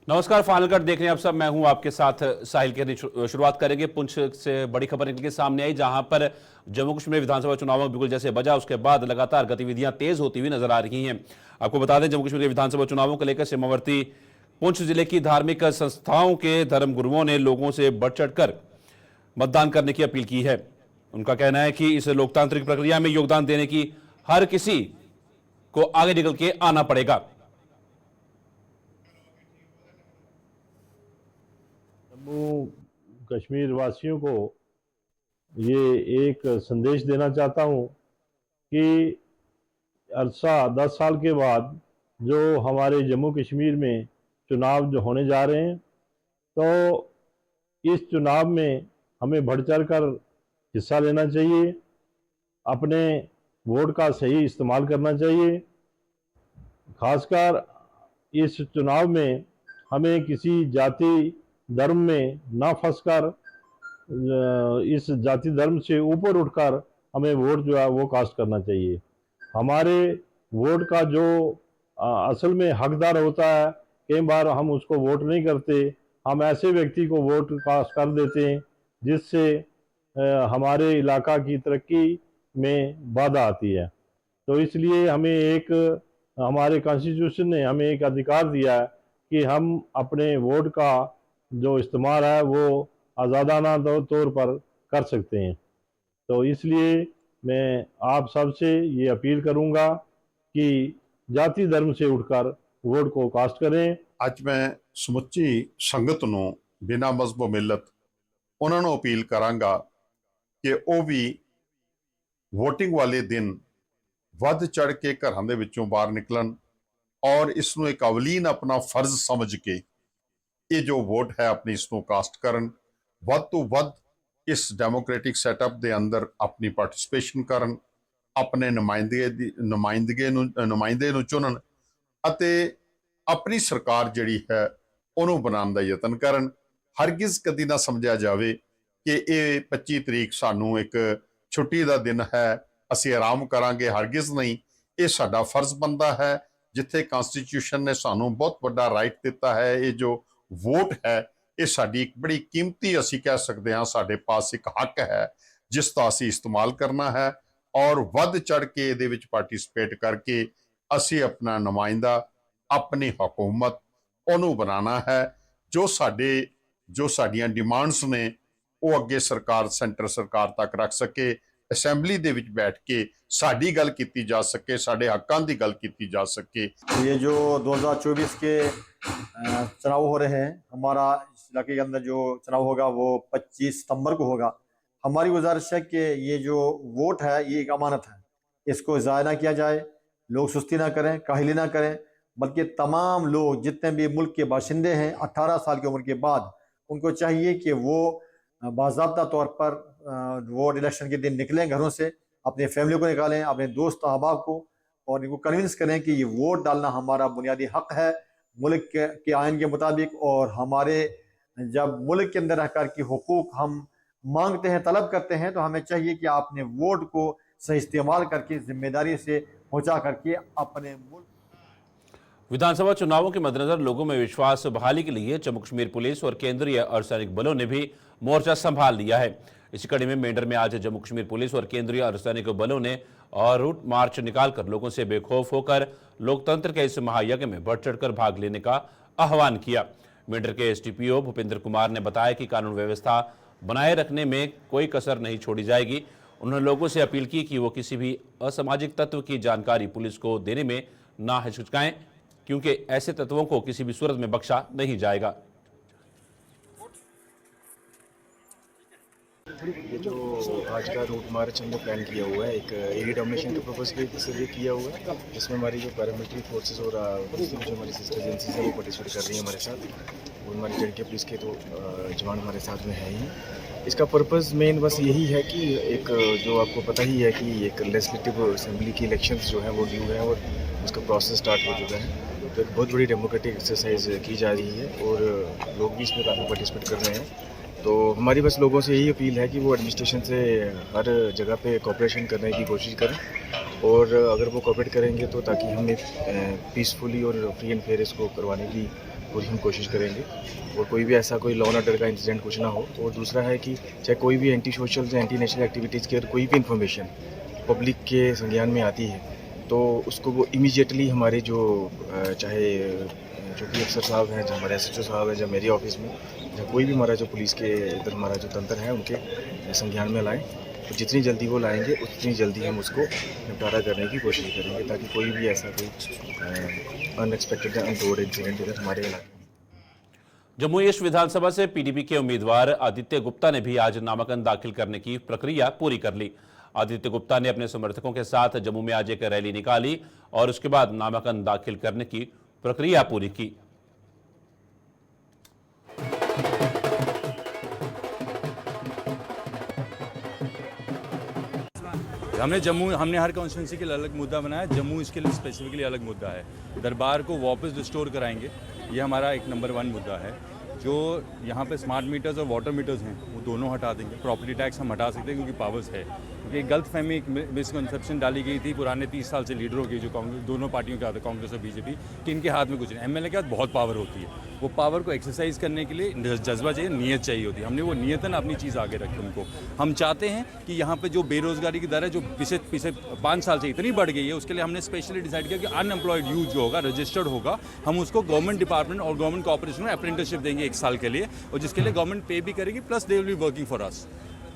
नमस्कार, final cut देख रहे हैं आप सब। मैं हूं आपके साथ साहिल के। शुरुआत करेंगे पुंछ से। बड़ी खबर निकल के सामने आई, जहां पर जम्मू कश्मीर विधानसभा चुनाव में बिल्कुल जैसे बजा, उसके बाद लगातार गतिविधियां तेज होती हुई नजर आ रही हैं। आपको बता दें, जम्मू कश्मीर के विधानसभा चुनावों को लेकर सीमावर्ती पुंछ जिले की धार्मिक संस्थाओं के धर्म गुरुओं ने लोगों से बढ़ चढ़कर मतदान करने की अपील की है। उनका कहना है कि इस लोकतांत्रिक प्रक्रिया में योगदान देने की हर किसी को आगे निकल के आना पड़ेगा। जम्मू कश्मीर वासियों को ये एक संदेश देना चाहता हूँ कि अरसा 10 साल के बाद जो हमारे जम्मू कश्मीर में चुनाव जो होने जा रहे हैं, तो इस चुनाव में हमें बढ़ चढ़ कर हिस्सा लेना चाहिए। अपने वोट का सही इस्तेमाल करना चाहिए। खासकर इस चुनाव में हमें किसी जाति धर्म में ना फंसकर इस जाति धर्म से ऊपर उठकर हमें वोट जो है वो कास्ट करना चाहिए। हमारे वोट का जो असल में हकदार होता है, कई बार हम उसको वोट नहीं करते, हम ऐसे व्यक्ति को वोट कास्ट कर देते हैं जिससे हमारे इलाका की तरक्की में बाधा आती है। तो इसलिए हमारे कॉन्स्टिट्यूशन ने हमें एक अधिकार दिया है कि हम अपने वोट का जो इस्तेमाल है वो आज़ादाना तौर पर कर सकते हैं। तो इसलिए मैं आप सबसे ये अपील करूंगा कि जाति धर्म से उठकर वोट को कास्ट करें। ਅੱਜ ਮੈਂ ਸਮੁੱਚੀ ਸੰਗਤ ਨੂੰ ਬਿਨਾਂ ਮਜ਼ਹਬ ਮਿਲਤ ਉਹਨਾਂ ਨੂੰ ਅਪੀਲ ਕਰਾਂਗਾ ਕਿ ਉਹ ਵੀ ਵੋਟਿੰਗ ਵਾਲੇ ਦਿਨ ਵੱਧ ਚੜ ਕੇ ਘਰਾਂ ਦੇ ਵਿੱਚੋਂ ਬਾਹਰ ਨਿਕਲਣ ਔਰ ਇਸ ਨੂੰ ਇੱਕ ਅਵਲੀਨ ਆਪਣਾ ਫਰਜ਼ ਸਮਝ ਕੇ ਇਹ ਜੋ ਵੋਟ ਹੈ ਆਪਣੀ ਇਸ ਨੂੰ ਕਾਸਟ ਕਰਨ, ਵੱਧ ਤੋਂ ਵੱਧ ਇਸ ਡੈਮੋਕ੍ਰੈਟਿਕ ਸੈਟਅਪ ਦੇ ਅੰਦਰ ਆਪਣੀ ਪਾਰਟਿਸਿਪੇਸ਼ਨ ਕਰਨ, ਆਪਣੇ ਨੁਮਾਇੰਦੇ ਨੂੰ ਚੁਣਨ ਅਤੇ ਆਪਣੀ ਸਰਕਾਰ ਜਿਹੜੀ ਹੈ ਉਹਨੂੰ ਬਣਾਉਣ ਦਾ ਯਤਨ ਕਰਨ। ਹਰਗਿਜ਼ ਕਦੀ ਨਾ ਸਮਝਿਆ ਜਾਵੇ ਕਿ ਇਹ 25 ਤਰੀਕ ਸਾਨੂੰ ਇੱਕ ਛੁੱਟੀ ਦਾ ਦਿਨ ਹੈ, ਅਸੀਂ ਆਰਾਮ ਕਰਾਂਗੇ। ਹਰਗਿਜ਼ ਨਹੀਂ, ਇਹ ਸਾਡਾ ਫਰਜ਼ ਬਣਦਾ ਹੈ। ਜਿੱਥੇ ਕਨਸਟੀਟਿਊਸ਼ਨ ਨੇ ਸਾਨੂੰ ਬਹੁਤ ਵੱਡਾ ਰਾਈਟ ਦਿੱਤਾ ਹੈ, ਇਹ ਜੋ ਵੋਟ ਹੈ ਇਹ ਸਾਡੀ ਇੱਕ ਬੜੀ ਕੀਮਤੀ, ਅਸੀਂ ਕਹਿ ਸਕਦੇ ਹਾਂ ਸਾਡੇ ਪਾਸ ਇੱਕ ਹੱਕ ਹੈ ਜਿਸ ਦਾ ਅਸੀਂ ਇਸਤੇਮਾਲ ਕਰਨਾ ਹੈ ਔਰ ਵੱਧ ਚੜ ਕੇ ਇਹਦੇ ਵਿੱਚ ਪਾਰਟਿਸਿਪੇਟ ਕਰਕੇ ਅਸੀਂ ਆਪਣਾ ਨੁਮਾਇੰਦਾ, ਆਪਣੀ ਹਕੂਮਤ ਉਹਨੂੰ ਬਣਾਉਣਾ ਹੈ ਜੋ ਸਾਡੀਆਂ ਡਿਮਾਂਡਸ ਨੇ ਉਹ ਅੱਗੇ ਸਰਕਾਰ, ਸੈਂਟਰ ਸਰਕਾਰ ਤੱਕ ਰੱਖ ਸਕੇ, ਅਸੈਂਬਲੀ ਦੇ ਵਿੱਚ बैठ के साड़ी गल की जा सके, साढ़े हकों की गल की जा सके। ये जो 2024 के चुनाव हो रहे हैं, हमारा इस इलाके के अंदर जो चुनाव होगा वो 25 सितंबर को होगा। हमारी गुजारिश है कि ये जो वोट है ये एक अमानत है, इसको ज़ाया ना किया जाए, लोग सुस्ती ना करें, काहली ना करें, बल्कि तमाम लोग जितने भी मुल्क के बाशिंदे हैं 18 साल की उम्र के बाद उनको चाहिए कि वो बाज़ाब्ता तौर पर वोट इलेक्शन के दिन निकलें घरों से, अपने फैमिली को निकालें, अपने दोस्त अहबाब को, और इनको कन्विंस करें कि ये वोट डालना हमारा बुनियादी हक है मुल्क के आइन के मुताबिक। और हमारे जब मुल्क के अंदर रहकर की हुकूक हम मांगते हैं, तलब करते हैं, तो हमें चाहिए कि आपने वोट को सही इस्तेमाल करके जिम्मेदारी से पहुँचा करके अपने मुल्क। विधानसभा चुनावों के मद्देनजर लोगों में विश्वास बहाली के लिए जम्मू कश्मीर पुलिस और केंद्रीय अर्धसैनिक बलों ने भी मोर्चा संभाल लिया है। इसी कड़ी में मेंढर में आज जम्मू कश्मीर पुलिस और केंद्रीय अर्धसैनिक बलों ने और रूट मार्च निकालकर लोगों से बेखौफ होकर लोकतंत्र के इस महायज्ञ में बढ़ चढ़कर भाग लेने का आह्वान किया। मेंढर के एसडीपीओ भूपेंद्र कुमार ने बताया कि कानून व्यवस्था बनाए रखने में कोई कसर नहीं छोड़ी जाएगी। उन्होंने लोगों से अपील की कि वो किसी भी असामाजिक तत्व की जानकारी पुलिस को देने में ना हिचकिचाएं, क्योंकि ऐसे तत्वों को किसी भी सूरत में बख्शा नहीं जाएगा। ये जो आज का रूट मार्च हमने प्लान किया हुआ है, एक एरिया डोमिनेशन के पर्पज़ से भी किया हुआ है, जिसमें हमारी जो पैरामिलिट्री फोर्सेस और जो हमारी सिस्टर एजेंसीज हैं वो पार्टिसिपेट कर रही हैं हमारे साथ, और हमारी जेडके पुलिस के तो जवान हमारे साथ में हैं ही। इसका पर्पज़ मेन बस यही है कि एक जो आपको पता ही है कि एक लेजिस्लेटिव असेंबली की इलेक्शंस जो है वो ड्यू है और उसका प्रोसेस स्टार्ट हो चुका है। तो एक बहुत बड़ी डेमोक्रेटिक एक्सरसाइज की जा रही है और लोग भी इसमें काफ़ी पार्टिसिपेट कर रहे हैं। तो हमारी बस लोगों से यही अपील है कि वो एडमिनिस्ट्रेशन से हर जगह पे कोऑपरेशन करने की कोशिश करें और अगर वो कोऑपरेट करेंगे तो ताकि हम एक पीसफुली और फ्री एंड फेयर इसको करवाने की पूरी हम कोशिश करेंगे और कोई भी ऐसा कोई लॉ एंड ऑर्डर का इंसिडेंट कुछ ना हो। और दूसरा है कि चाहे कोई भी एंटी सोशल या एंटी नेशनल एक्टिविटीज़ की अगर कोई भी इंफॉर्मेशन पब्लिक के संज्ञान में आती है तो उसको वो इमीडिएटली हमारे जो चाहे जो भी अफसर साहब हैं, जो हमारे SHO साहब हैं, जो मेरे ऑफिस में, या कोई भी हमारा जो पुलिस के इधर हमारा जो तंत्र है उनके संज्ञान में लाएं। तो जितनी जल्दी वो लाएंगे उतनी जल्दी हम उसको निपटारा करने की कोशिश करेंगे ताकि कोई भी ऐसा कोई अनएक्सपेक्टेड या अनटोल्ड इंसिडेंट इधर हमारे इलाके में। जम्मू ईस्ट विधानसभा से PDP के उम्मीदवार आदित्य गुप्ता ने भी आज नामांकन दाखिल करने की प्रक्रिया पूरी कर ली। आदित्य गुप्ता ने अपने समर्थकों के साथ जम्मू में आज एक रैली निकाली और उसके बाद नामांकन दाखिल करने की प्रक्रिया पूरी की। हमने हर कॉन्स्टिट्यूंसी के लिए अलग मुद्दा बनाया। जम्मू इसके लिए स्पेसिफिकली अलग मुद्दा है। दरबार को वापस रिस्टोर कराएंगे, ये हमारा एक नंबर 1 मुद्दा है। जो यहाँ पे स्मार्ट मीटर्स और वाटर मीटर्स हैं वो दोनों हटा देंगे। प्रॉपर्टी टैक्स हम हटा सकते हैं क्योंकि पावर्स है। क्योंकि गलत फहमी, एक मिसकंसेप्शन डाली गई थी पुराने 30 साल से लीडरों की, जो कांग्रेस दोनों पार्टियों के हाथ, कांग्रेस और बीजेपी, कि इनके हाथ में कुछ नहीं। MLA के हाथ बहुत पावर होती है। वो पावर को एक्सरसाइज करने के लिए जज्बा चाहिए, नीयत चाहिए होती है। हमने वो नीयतन अपनी चीज़ आगे रखी उनको। हम चाहते हैं कि यहाँ पे जो बेरोजगारी की दर है जो पिछले 5 साल से इतनी बढ़ गई है, उसके लिए हमने स्पेशली डिसाइड किया कि अनएम्प्लॉयड यूथ जो होगा, रजिस्टर्ड होगा, हम उसको गवर्नमेंट डिपार्टमेंट और गवर्नमेंट कॉर्पोरेशन में अप्रेंटिसशिप देंगे 1 साल के लिए, और जिसके लिए गवर्नमेंट पे भी करेगी, plus they will be working for us.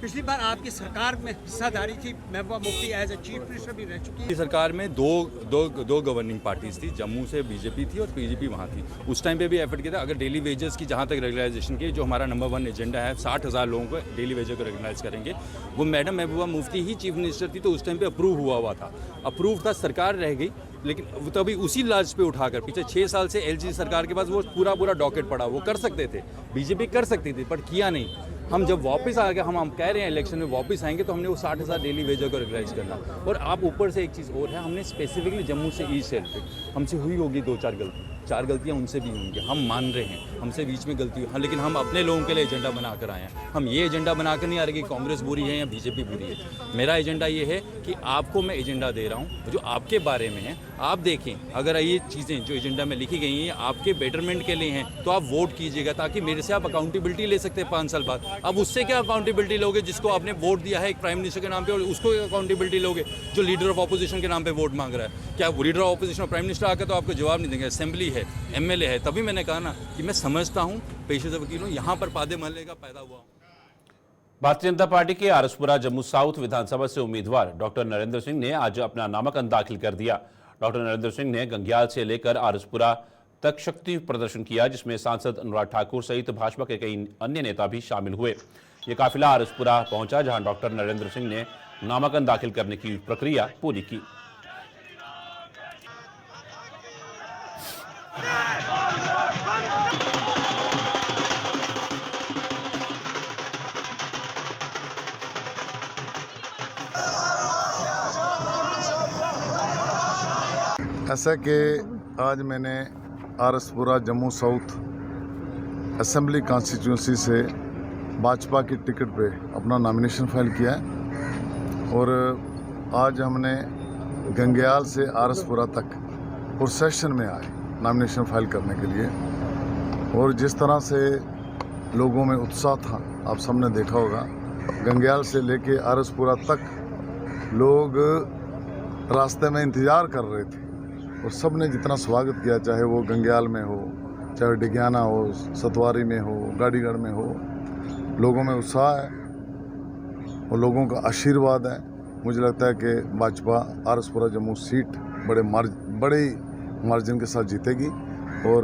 पिछली बार आपकी सरकार में हिस्साधारी थी, Mehbooba Mufti as a chief minister भी रह चुकी है। सरकार में दो गवर्निंग पार्टीज थी। जम्मू से बीजेपी थी और PDP वहाँ थी। उस टाइम पे भी एफर्ट किया था। अगर डेली वेजेस की जहाँ तक रेगुलराइजेशन की, जो हमारा नंबर 1 एजेंडा है, 60,000 लोगों को डेली वेजेस को रेगुलाइज करेंगे, वो मैडम महबूबा मुफ्ती ही चीफ मिनिस्टर थी तो उस टाइम पे अप्रूव हुआ था। अप्रूव था, सरकार रह गई, लेकिन तभी उसी लाज पे उठाकर पिछले 6 साल से LG सरकार के पास वो पूरा डॉकेट पड़ा। वो कर सकते थे, बीजेपी कर सकती थी, पर किया नहीं। हम जब वापस आ गए, हम कह रहे हैं इलेक्शन में वापस आएंगे तो हमने वो 60,000 डेली वेजर को रेगुलाइज करना। और आप ऊपर से एक चीज़ और है, हमने स्पेसिफिकली जम्मू से ईस्ट साइड पे हमसे हुई होगी 2-4 गलती, 4 गलतियाँ उनसे भी होंगी, हम मान रहे हैं, हमसे बीच में गलती हुई। हाँ, लेकिन हम अपने लोगों के लिए एजेंडा बनाकर आए हैं। हम ये एजेंडा बनाकर नहीं आ रहे कि कांग्रेस बुरी है या बीजेपी बुरी है। मेरा एजेंडा ये है कि आपको मैं एजेंडा दे रहा हूँ जो आपके बारे में है। आप देखें, अगर ये चीज़ें जो एजेंडा में लिखी गई हैं आपके बेटरमेंट के लिए हैं तो आप वोट कीजिएगा, ताकि मेरे से आप अकाउंटेबिलिटी ले सकते हैं 5 साल बाद। अब उससे क्या अकाउंटेबिलिटी लोगे जिसको आपने वोट दिया है एक प्राइम मिनिस्टर के नाम पे, और उसको अकाउंटेबिलिटी लोगे जो लीडर ऑफ ऑपोजिशन के नाम पे वोट मांग रहा है? क्या लीडर ऑफ ऑपोजिशन और प्राइम मिनिस्टर आकर तो आपको जवाब नहीं देंगे? असेंबली है, MLA है। तभी मैंने कहा ना कि मैं समझता हूँ, पेशेवर वकील हूँ, यहाँ पर पादे महल्ले का पैदा हुआ हूँ। भारतीय जनता पार्टी के आरसपुरा जम्मू साउथ विधानसभा से उम्मीदवार डॉक्टर नरेंद्र सिंह ने आज अपना नामांकन दाखिल कर दिया। डॉक्टर नरेंद्र सिंह ने गंग्याल से लेकर आरसपुरा तक शक्ति प्रदर्शन किया, जिसमें सांसद अनुराग ठाकुर सहित भाजपा के कई अन्य नेता भी शामिल हुए। ये काफिला आरसपुरा पहुंचा, जहां डॉक्टर नरेंद्र सिंह ने नामांकन दाखिल करने की प्रक्रिया पूरी की। ऐसा कि आज मैंने Araspura Jammu south assembly constituency से भाजपा की टिकट पे अपना नॉमिनेशन फाइल किया है और आज हमने गंग्याल से आरसपुरा तक प्रोसेशन में आए नॉमिनेशन फाइल करने के लिए। और जिस तरह से लोगों में उत्साह था आप सबने देखा होगा। गंग्याल से लेके आरसपुरा तक लोग रास्ते में इंतज़ार कर रहे थे और सब ने जितना स्वागत किया, चाहे वो गंग्याल में हो, चाहे डिग्याना हो, सतवारी में हो, गाड़ीगढ़ में हो, लोगों में उत्साह है और लोगों का आशीर्वाद है। मुझे लगता है कि भाजपा आरसपुरा जम्मू सीट बड़े मार्जिन के साथ जीतेगी और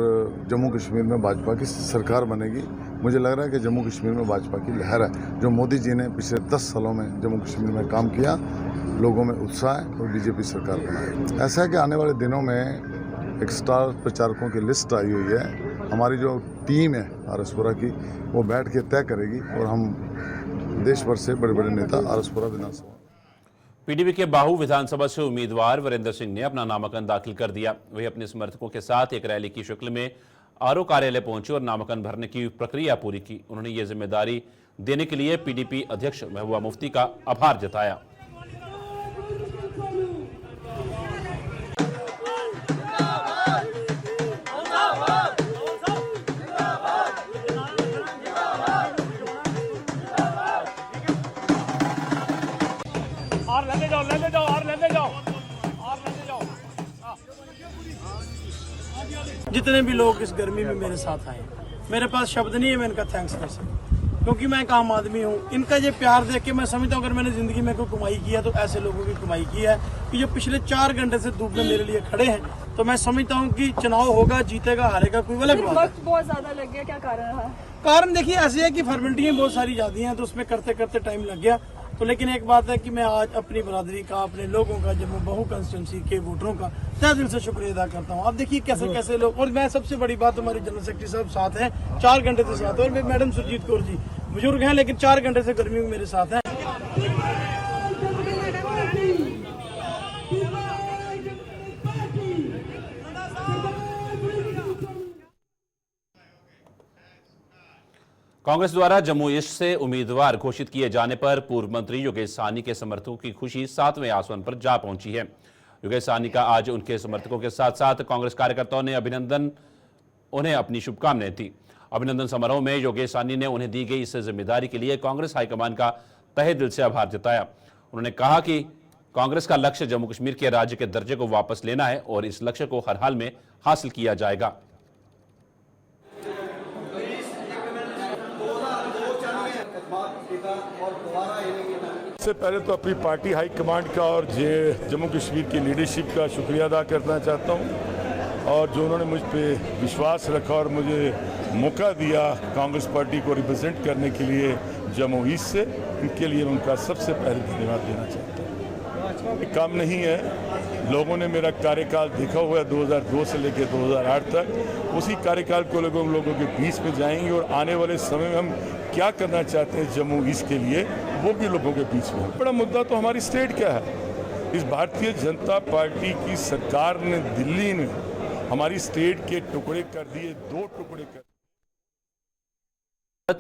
जम्मू कश्मीर में भाजपा की सरकार बनेगी। मुझे लग रहा है कि जम्मू कश्मीर में भाजपा की लहर है। जो मोदी जी ने पिछले 10 सालों में जम्मू कश्मीर में काम किया, लोगों में उत्साह है और बीजेपी सरकार बनाएगी। ऐसा है कि आने वाले दिनों में एक स्टार प्रचारकों की लिस्ट आई हुई है। हमारी जो टीम है आरसपुरा की, वो बैठ के तय करेगी और हम देश भर से बड़े बड़े नेता आरसपुरा विधानसभा। PDP के बाहू विधानसभा से उम्मीदवार वीरेंद्र सिंह ने अपना नामांकन दाखिल कर दिया। वही अपने समर्थकों के साथ एक रैली की शक्ल में आरओ कार्यालय पहुंचे और नामांकन भरने की प्रक्रिया पूरी की। उन्होंने ये जिम्मेदारी देने के लिए PDP अध्यक्ष महबूबा मुफ्ती का आभार जताया। जितने भी लोग इस गर्मी में मेरे साथ आए, मेरे पास शब्द नहीं है मैं इनका थैंक्स कर सकूं, क्योंकि मैं एक आम आदमी हूँ। इनका ये प्यार देख के मैं समझता हूँ अगर मैंने ज़िंदगी में कोई कमाई किया तो ऐसे लोगों की कमाई की है कि जो पिछले 4 घंटे से धूप में मेरे लिए खड़े हैं। तो मैं समझता हूँ कि चुनाव होगा, जीतेगा हारेगा कोई अलग बात है। वक्त बहुत ज़्यादा लग गया, क्या कारण रहा? कारण देखिए ऐसे है कि फॉर्मेलिटियाँ बहुत सारी जाती हैं, तो उसमें करते करते टाइम लग गया। तो लेकिन एक बात है कि मैं आज अपनी बरादरी का, अपने लोगों का, जम्मू बहु कंस्टिट्यूंसी के वोटरों का तहे दिल से शुक्रिया अदा करता हूँ। आप देखिए कैसे कैसे लोग, और मैं सबसे बड़ी बात हमारे जनरल सेक्रेटरी साहब साथ हैं, 4 घंटे से साथ हैं, और मैडम सुरजीत कौर जी बुजुर्ग हैं लेकिन 4 घंटे से गर्मी में मेरे साथ हैं। कांग्रेस द्वारा जम्मू ईस्ट से उम्मीदवार घोषित किए जाने पर पूर्व मंत्री योगेश साहनी के समर्थकों की खुशी 7वें आसमान पर जा पहुंची है। योगेश साहनी का आज उनके समर्थकों के साथ साथ कांग्रेस कार्यकर्ताओं ने उन्हें अपनी शुभकामनाएं दी। अभिनंदन समारोह में योगेश साहनी ने उन्हें दी गई इस जिम्मेदारी के लिए कांग्रेस हाईकमान का तहे दिल से आभार जताया। उन्होंने कहा कि कांग्रेस का लक्ष्य जम्मू कश्मीर के राज्य के दर्जे को वापस लेना है और इस लक्ष्य को हर हाल में हासिल किया जाएगा। सबसे पहले तो अपनी पार्टी हाईकमांड का और जम्मू कश्मीर की लीडरशिप का शुक्रिया अदा करना चाहता हूं, और जो उन्होंने मुझ पे विश्वास रखा और मुझे मौका दिया कांग्रेस पार्टी को रिप्रेजेंट करने के लिए जम्मू ईस्ट से, इनके लिए उनका सबसे पहले धन्यवाद देना चाहता हूँ। काम नहीं है, लोगों ने मेरा कार्यकाल देखा हुआ है 2002 से लेकर 2008 तक। उसी कार्यकाल को लोगों के बीच में जाएंगे और आने वाले समय में हम क्या करना चाहते हैं जम्मू ईस्ट के लिए, वो भी लोगों के बीच में। बड़ा मुद्दा तो हमारी स्टेट क्या है। इस भारतीय जनता पार्टी की सरकार ने दिल्ली में हमारी स्टेट के टुकड़े कर दिए, 2 टुकड़े कर।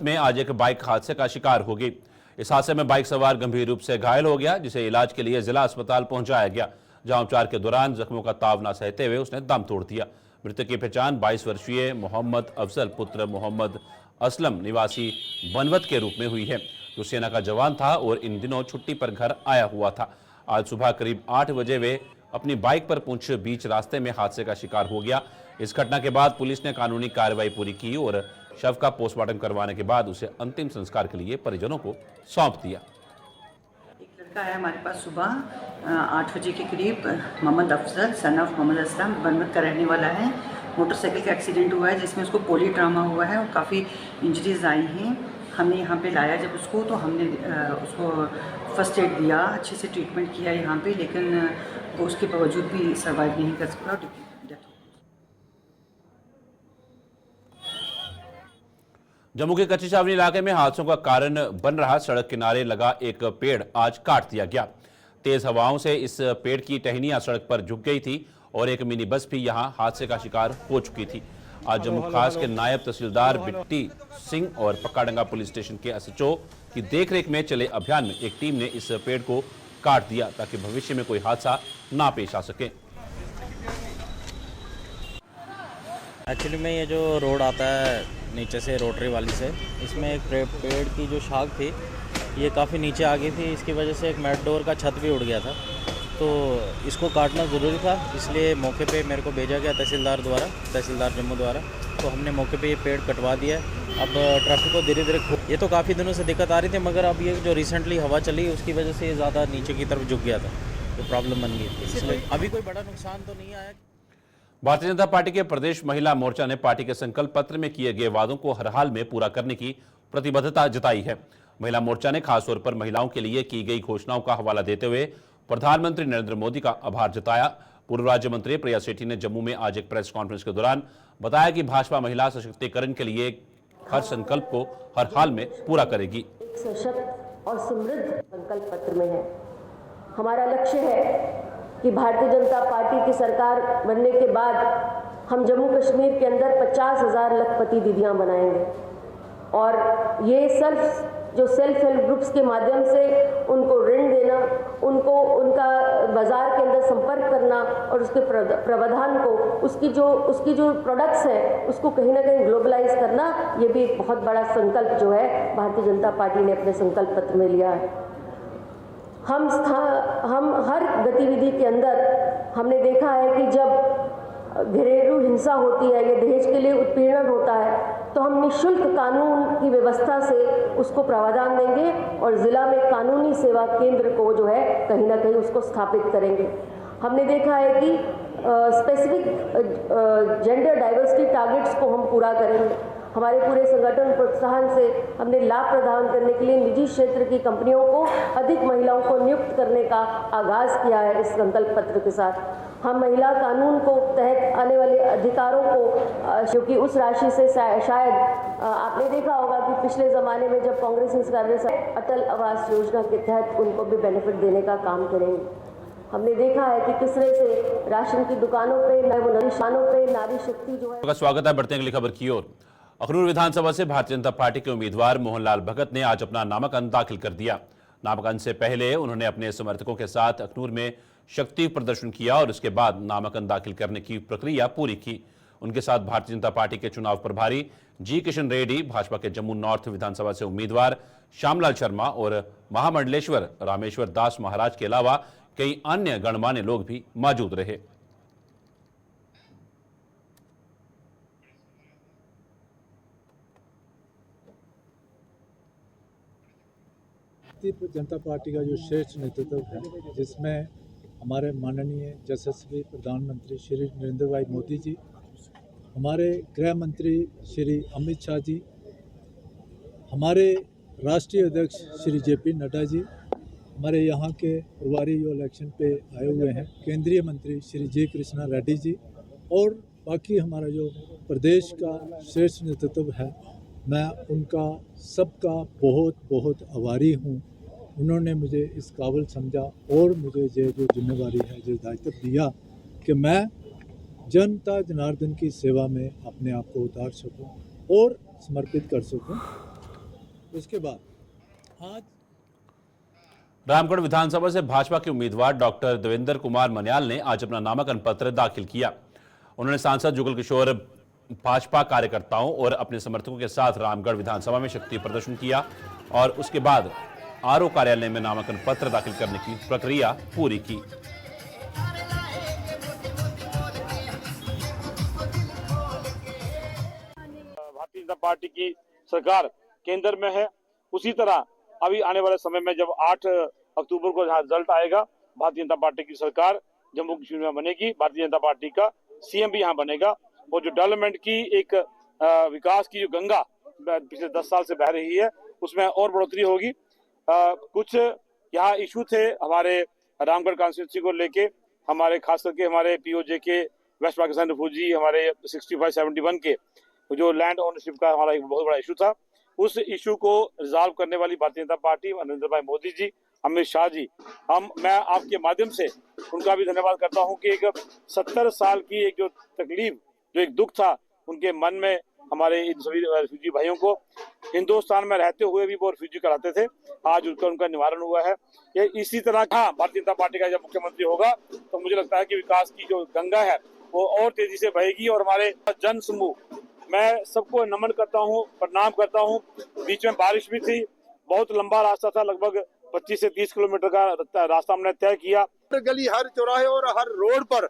में आज एक बाइक हादसे का शिकार हो गई। इस हादसे में बाइक सवार गंभीर रूप से घायल हो गया, जिसे इलाज के लिए जिला अस्पताल पहुंचाया गया, जहां उपचार के दौरान जख्मों का ताव न सहते हुए उसने दम तोड़ दिया। मृतक की पहचान 22 वर्षीय मोहम्मद अफजल पुत्र मोहम्मद असलम निवासी बनवत के रूप में हुई है, जो सेना का जवान था और इन दिनों छुट्टी पर घर आया हुआ था। आज सुबह करीब 8 बजे वे अपनी बाइक पर पुंछ बीच रास्ते में हादसे का शिकार हो गया। इस घटना के बाद पुलिस ने कानूनी कार्रवाई पूरी की और शव का पोस्टमार्टम करवाने के बाद उसे अंतिम संस्कार के लिए परिजनों को सौंप दिया। एक लड़का है हमारे पास सुबह 8 बजे के करीब, मोहम्मद अफजल सन ऑफ मोहम्मद असलम बनवत का रहने वाला है। मोटरसाइकिल का एक्सीडेंट हुआ है जिसमें उसको पोली ट्रामा हुआ है और काफ़ी इंजरीज आई हैं। हमने यहाँ पे लाया जब उसको, तो हमने उसको फर्स्ट एड दिया, अच्छे से ट्रीटमेंट किया यहाँ पे, लेकिन वो उसके बावजूद भी सर्वाइव नहीं कर सका और डेथ हो गई। जम्मू के कच्ची छावनी इलाके में हादसों का कारण बन रहा सड़क किनारे लगा एक पेड़ आज काट दिया गया। तेज हवाओं से इस पेड़ की टहनियां सड़क पर झुक गई थी और एक मिनी बस भी यहां हादसे का शिकार हो चुकी थी। आज जम्मू खास के नायब तहसीलदार बिट्टी सिंह और पक्काडंगा पुलिस स्टेशन के एसएचओ की देखरेख में चले अभियान में एक टीम ने इस पेड़ को काट दिया ताकि भविष्य में कोई हादसा ना पेश आ सके। एक्चुअली में ये जो रोड आता है नीचे से रोटरी वाली से, इसमें एक पेड़ की जो शाख थी ये काफ़ी नीचे आ गई थी, इसकी वजह से एक मेटडोर का छत भी उड़ गया था। तो इसको काटना ज़रूरी था, इसलिए मौके पे मेरे को भेजा गया तहसीलदार जम्मू द्वारा। तो हमने मौके पे ये पेड़ कटवा दिया। अब ट्रैफिक को धीरे धीरे, ये तो काफ़ी दिनों से दिक्कत आ रही थी, मगर अब ये जो रिसेंटली हवा चली उसकी वजह से ये ज़्यादा नीचे की तरफ झुक गया था, तो प्रॉब्लम बन गई थी। इसलिए अभी कोई बड़ा नुकसान तो नहीं आया। भारतीय जनता पार्टी के प्रदेश महिला मोर्चा ने पार्टी के संकल्प पत्र में किए गए वादों को हर हाल में पूरा करने की प्रतिबद्धता जताई है। महिला मोर्चा ने खासतौर पर महिलाओं के लिए की गई घोषणाओं का हवाला देते हुए प्रधानमंत्री नरेंद्र मोदी का आभार जताया। पूर्व राज्य मंत्री प्रिया सेठी ने जम्मू में आज एक प्रेस कॉन्फ्रेंस के दौरान बताया कि भाजपा महिला सशक्तिकरण के लिए हर संकल्प को हर हाल में पूरा करेगी। सशक्त और समृद्ध संकल्प पत्र में है। हमारा लक्ष्य है कि भारतीय जनता पार्टी की सरकार बनने के बाद हम जम्मू कश्मीर के अंदर 50,000 लखपति दीदियां बनाएंगे, और ये सेल्फ हेल्प ग्रुप्स के माध्यम से उनको ऋण देना, उनको उनका बाजार के अंदर संपर्क करना और उसके प्रावधान को, उसकी जो प्रोडक्ट्स हैं उसको कहीं ना कहीं ग्लोबलाइज करना, ये भी एक बहुत बड़ा संकल्प जो है भारतीय जनता पार्टी ने अपने संकल्प पत्र में लिया है। हम हर गतिविधि के अंदर हमने देखा है कि जब घरेलू हिंसा होती है या दहेज के लिए उत्पीड़न होता है तो हम निःशुल्क कानून की व्यवस्था से उसको प्रावधान देंगे और ज़िला में कानूनी सेवा केंद्र को जो है कहीं ना कहीं उसको स्थापित करेंगे। हमने देखा है कि स्पेसिफिक जेंडर डाइवर्सिटी टारगेट्स को हम पूरा करेंगे। हमारे पूरे संगठन प्रोत्साहन से हमने लाभ प्रदान करने के लिए निजी क्षेत्र की कंपनियों को अधिक महिलाओं को नियुक्त करने का आगाज़ किया है। इस संकल्प पत्र के साथ हम महिला कानून को तहत आने वाले अधिकारों को क्योंकि उस राशि से शायद आपने देखा होगा कि पिछले ज़माने में जब कांग्रेस की सरकार अटल आवास योजना के तहत उनको भी बेनिफिट देने का काम करेंगे। हमने देखा है कि किस तरह से राशन की दुकानों पे नारी शक्ति जो है। स्वागत है। बढ़ते हैं अगली खबर की ओर। अखनूर विधानसभा से भारतीय जनता पार्टी के उम्मीदवार मोहनलाल भगत ने आज अपना नामांकन दाखिल कर दिया। नामांकन से पहले उन्होंने अपने समर्थकों के साथ अखनूर में शक्ति प्रदर्शन किया और उसके बाद नामांकन दाखिल करने की प्रक्रिया पूरी की। उनके साथ भारतीय जनता पार्टी के चुनाव प्रभारी जी किशन रेड्डी, भाजपा के जम्मू नॉर्थ विधानसभा से उम्मीदवार श्यामलाल शर्मा और महामंडलेश्वर रामेश्वर दास महाराज के अलावा कई अन्य गणमान्य लोग भी मौजूद रहे। भारतीय जनता पार्टी का जो श्रेष्ठ नेतृत्व है, जिसमें हमारे माननीय यशस्वी प्रधानमंत्री श्री नरेंद्र भाई मोदी जी, हमारे गृह मंत्री श्री अमित शाह जी, हमारे राष्ट्रीय अध्यक्ष श्री जेपी नड्डा जी, हमारे यहाँ के प्रभारी जो इलेक्शन पे आए हुए हैं केंद्रीय मंत्री श्री जी कृष्णा रेड्डी जी, और बाकी हमारा जो प्रदेश का श्रेष्ठ नेतृत्व है, मैं उनका सबका बहुत बहुत आभारी हूँ। उन्होंने मुझे इस काबिल समझा और मुझे ये जो जिम्मेवारी है, जो दायित्व दिया कि मैं जनता जनार्दन की सेवा में अपने आप को उतार सकूं और समर्पित कर सकूं। उसके बाद आज रामगढ़ विधानसभा से भाजपा के उम्मीदवार डॉक्टर देवेंद्र कुमार मन्याल ने आज अपना नामांकन पत्र दाखिल किया। उन्होंने सांसद जुगल किशोर, भाजपा कार्यकर्ताओं और अपने समर्थकों के साथ रामगढ़ विधानसभा में शक्ति प्रदर्शन किया और उसके बाद आरओ कार्यालय में नामांकन पत्र दाखिल करने की प्रक्रिया पूरी की। भारतीय जनता पार्टी की सरकार केंद्र में है। उसी तरह अभी आने वाले समय में जब 8 अक्टूबर को जहां रिजल्ट आएगा, भारतीय जनता पार्टी की सरकार जम्मू कश्मीर में बनेगी, भारतीय जनता पार्टी का सीएम भी यहाँ बनेगा और जो डेवलपमेंट की एक विकास की जो गंगा पिछले 10 साल से बह रही है उसमें और बढ़ोतरी होगी। कुछ यहाँ इशू थे हमारे रामगढ़ कॉन्स्टिट्यूंसी को लेके, हमारे खास करके हमारे पीओजे के वेस्ट पाकिस्तान रिफ्यूजी, हमारे 6571 के जो लैंड ओनरशिप का हमारा एक बहुत बड़ा इशू था। उस इशू को रिजॉल्व करने वाली भारतीय जनता पार्टी, नरेंद्र भाई मोदी जी, अमित शाह जी, मैं आपके माध्यम से उनका भी धन्यवाद करता हूं कि एक 70 साल की एक जो तकलीफ, जो एक दुख था उनके मन में, हमारे इन सभी रिफ्यूजी भाइयों को हिंदुस्तान में रहते हुए भी वो रिफ्यूजी कराते थे, आज उनका निवारण हुआ है। ये इसी तरह भारतीय जनता पार्टी का जब मुख्यमंत्री होगा तो मुझे लगता है कि विकास की जो गंगा है वो और तेजी से बहेगी और हमारे जन समूह, मैं सबको नमन करता हूँ, प्रणाम करता हूँ। बीच में बारिश भी थी, बहुत लंबा रास्ता था, लगभग 25 से 30 किलोमीटर का रास्ता हमने तय किया। हर गली, हर चौराहे और हर रोड पर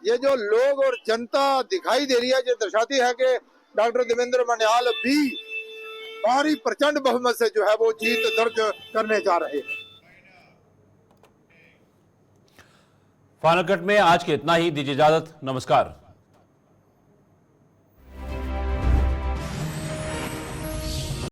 ये जो लोग और जनता दिखाई दे रही है, जो दर्शाती है कि डॉक्टर देवेंद्र मन्याल भी भारी प्रचंड बहुमत से जो है वो जीत दर्ज करने जा रहे हैं। फाइनल कट में आज के इतना ही, दीजिए इजाजत, नमस्कार।